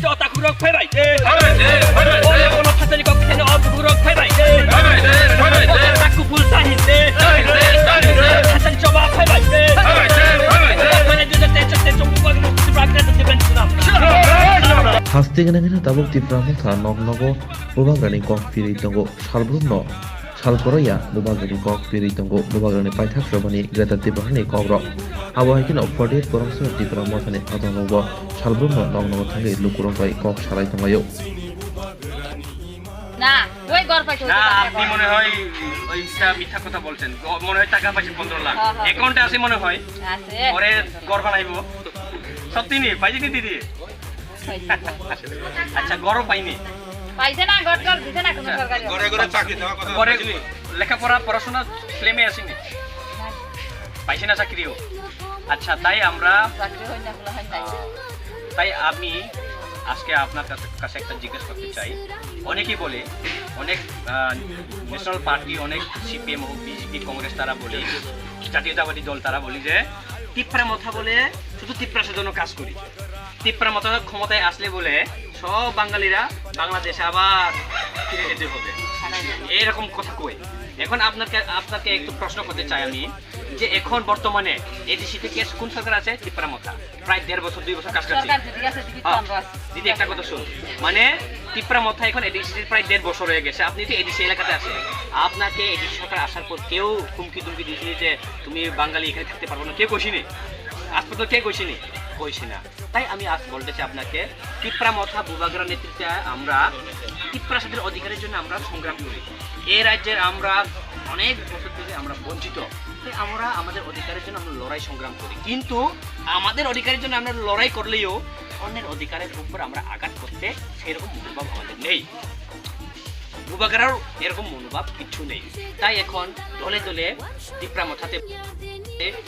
저 따구럭 페라이데 올해 보러 타자니 거기는 어구럭 페라이데 따구 불사인데 타자니 저봐 페라이데 그냥 늦을 때 좀 구하기 먹지 말그래도 디벤스나 Hastigana tabuk tipramu tha nognogo bubagani kok piri tongo salbrumno salkoraya bubagani kok piri tongo bubagani paithak robani greta tibrani kokro awahikino 48 korongso tipramu thani adonogo salbrumno nognogo thangi lukurongbai kok salai tongayo না ওই গড় পাইছো না আপনি মনে হয় ওইটা মিথ্যা কথা বলছেন মনে হয় টাকা পাইছে 15 লাখ অ্যাকাউন্টে আছে মনে হয় আছে পরে গড় বানাইবো সত্যি নি পাইছি নি দিদি আচ্ছা গড় পাইনি পাইছে না গড় গড় দিতে না কোনো সরকারি ঘরে ঘরে চাকরি দেওয়া কথা পরে লেখাপড়া পড়াশোনা ক্লেমে আসেনি পাইছে না চাকরিও আচ্ছা তাই আমরা চাকরি হয় না হলো হয় না তাই আমি আজকে আপনার কাছে একটা জিজ্ঞেস করতে চাই অনেকেই বলে অনেক ন্যাশনাল পার্টি অনেক সিপিএম ও বিজেপি কংগ্রেস তারা বলে জাতীয়তাবাদী দল তারা বলি যে তিপ্রা মাথা বলে শুধু তিপ্রাসের জন্য কাজ করি তিপ্রা মাথা ক্ষমতায় আসলে বলে সব বাঙালিরা বাংলাদেশে আবার ফিরে যেতে হবে এরকম কথা কই এখন আপনাকে একটু প্রশ্ন করতে চাই আমি যে এখন বর্তমানে এডিসি থেকে কোন সরকার আছে তিপ্রা মাথা প্রায় 1.5 বছর 2 বছর কাজ করছে সরকার ঠিক আছে ঠিক আছে দিদি একটা কথা শুন মানে তিপ্রা মাথা এখন এডিসি প্রায় 1.5 বছর হয়ে গেছে আপনি তো এডিসি এলাকাতে আছেন আপনাকে এডিসি সরকার আসার পর কেউ হুমকি তুমকি দিয়েছিল যে তুমি বাঙালি এখানে থাকতে পারবে না কেউ কইছিনি আজ পর্যন্ত কে কইছিনি কইছি না তাই আমি আজ বলতে চাই আপনাকে তিপ্রা মাথা বুবাগরা নেতৃত্বে আমরা তিপ্রাসাদের অধিকারের জন্য আমরা সংগ্রাম করি এই রাজ্যের আমরা অনেক বছর থেকে আমরা বঞ্চিত তাই আমরা আমাদের অধিকারের জন্য আমরা লড়াই সংগ্রাম করি কিন্তু আমাদের অধিকারের জন্য আমরা লড়াই করলেও অন্যের অধিকারের উপর আমরা আঘাত করতে সেরকম মনোভাব আমাদের নেই বুবাগরার এরকম মনোভাব কিছু নেই তাই এখন দলে দলে তিপ্রা মাথাতে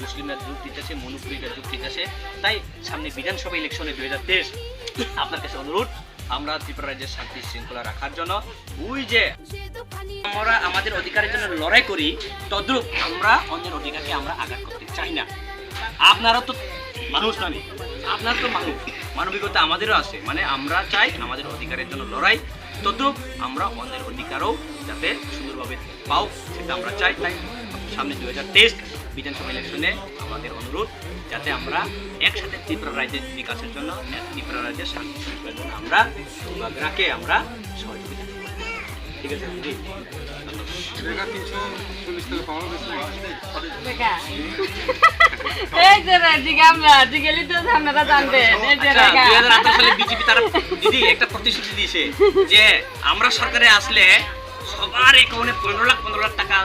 মুসলিমরা যোগ দিতেছে মনুপুরীরা যোগ দিতেছে তাই সামনে বিধানসভা ইলেকশনে 2023 আপনার কাছে অনুরোধ আমরা ত্রিপুরা রাজ্যের শান্তি শৃঙ্খলা রাখার জন্য ওই যে আমরা আমাদের অধিকারের জন্য লড়াই করি তদ্রূপ আমরা অন্যের অধিকারকে আমরা আঘাত করতে চাই না আপনারা তো মানুষ নয় আপনারা তো মানবিকতা আমাদেরও আছে মানে আমরা চাই আমাদের অধিকারের জন্য লড়াই তদ্রূপ আমরা অন্যের অধিকারও যাতে সুন্দরভাবে পাও সেটা আমরা চাই তাই সামনে 2023 বিধানসভা ইলেকশনে আমাদের অনুরোধ যাতে আমরা একসাথে ত্রিপুরা রাজ্যের বিকাশের জন্য ত্রিপুরা রাজ্যের শান্তি শৃঙ্খলার জন্য আমরা বুবাগরাকে আমরা সহযোগিতা করি ঠিক আছে দিদি টাকা 340 টাকা পাওয়া গেছে দেখা এই যে রাজিগাম রাজিগেলি তো আপনারা জানবেন এই যে দেখা 2018 সালে বিজেপি তারা দিদি একটা প্রতিশ্রুতি দিয়েছে যে আমরা সরকারে আসলে সবার অ্যাকাউন্টে 15 লাখ টাকা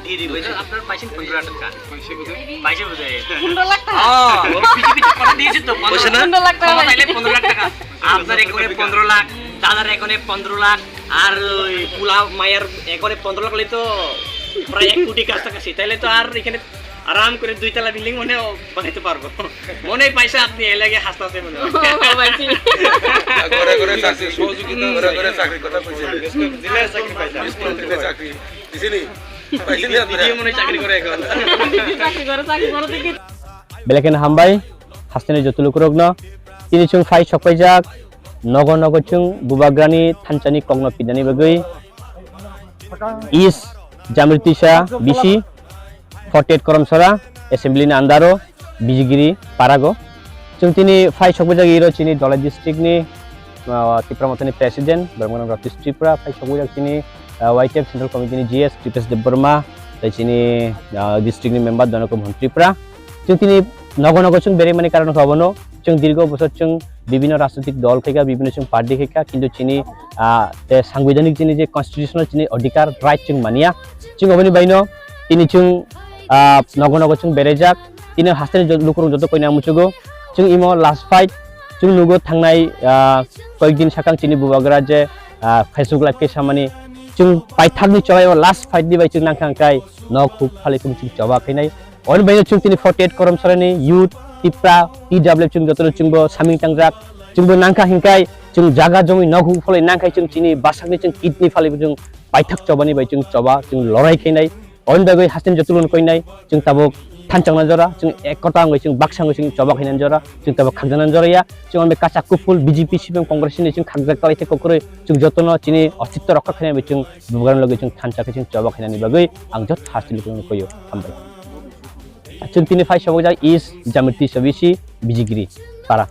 দিয়ে দিব এটা আপনার পাইছেন 15 লাখ টাকা পাইছে বোঝায় 15 লাখ টাকা বিজেপি কথা দিয়েছে তো 15 লাখ টাকা তাইলে 15 লাখ টাকা আপনার অ্যাকাউন্টে 15 লাখ দাদার অ্যাকাউন্টে 15 লাখ আর ওই পুলা মায়ের অ্যাকাউন্টে 15 লাখ হলে তো প্রায় 1 কোটি কাছাকাছি তাইলে তো আর এখানে আরাম করে 2 তলা বিল্ডিং মনে বানাইতে পারবো মনে পয়সা আপনি এর লাগে হাসতাছে মনে পাইছি ঘরে ঘরে চাকরি সহযোগিতা ঘরে ঘরে চাকরি কথা কইছে দিলে চাকরি পাইছে স্কুল থেকে চাকরি দিছিনি পাইছিনি দিদি মনে চাকরি করে এখন চাকরি করে দেখি Belakan hambai hastani jotulu kurogno tini chung fai sokpaijak nogo nogo chung bubagrani thanchani kongno pidani bagui is jamritisha bisi 48 koromsora assembly ni andaro bijigiri parago chung tini fai sokpaijak iro chini dolai district ni Tripura Mathani president Barmanam Ratis Tripura fai sokpaijak chini YTF Central Committee ni GS Tripesh Debbarma tai chini district ni member Donoko Tripura chung tini নগো নগো chung bere mani karon hobano chung দীর্ঘ বছর chung বিভিন্ন রাজনৈতিক দল থেকে বিভিন্ন chung party থেকে কিন্তু চিনি সাংবিধানিক চিনি যে কনস্টিটিউশনাল চিনি অধিকার রাইট chung মানিয়া chung obani baino তিনি chung নগো নগো chung bere jak তিনি হাস্তেনি লুকুরং যত কইনা মুচুগো chung imo last fight chung nugo thangnai কয়েকদিন সাকাং চিনি বুবাগরা যে Facebook live K সামানি chung পাইথাকনি চবাই last fight di bai chung nangkhangkai nok huk phali chung choba khainai on baino chung tini 48 korom sarani youth tipra tw chung jotoro chungbo saming tangjak chungbo nangkha hingkai chung jaga jomi nogu phole nangkai chung chini basakni chung kidney phali chung paithak chobani bai chung choba chung lorai khainai on bagoi hasin jotulun koinai chung tabok थानचांना जरा जों एकता आंगै जों बाक्सांगै जों जबाक Hainan जरा जों तब खागजानान जराया जों बे काचा कुफुल बीजेपी सिपिएम कांग्रेसनि जों खागजाक तालाइथे ककरै जों जतन चिनि अस्तित्व रक्षा खालामनाय जों बुबागान लगे जों थानचाखै जों जबाक हैनानि बागै आं जत हास्टिलिखौ कयो हामबाय जों तिनि फाइ सबक जा इस जामिति सबिसि बिजिगिरि पारा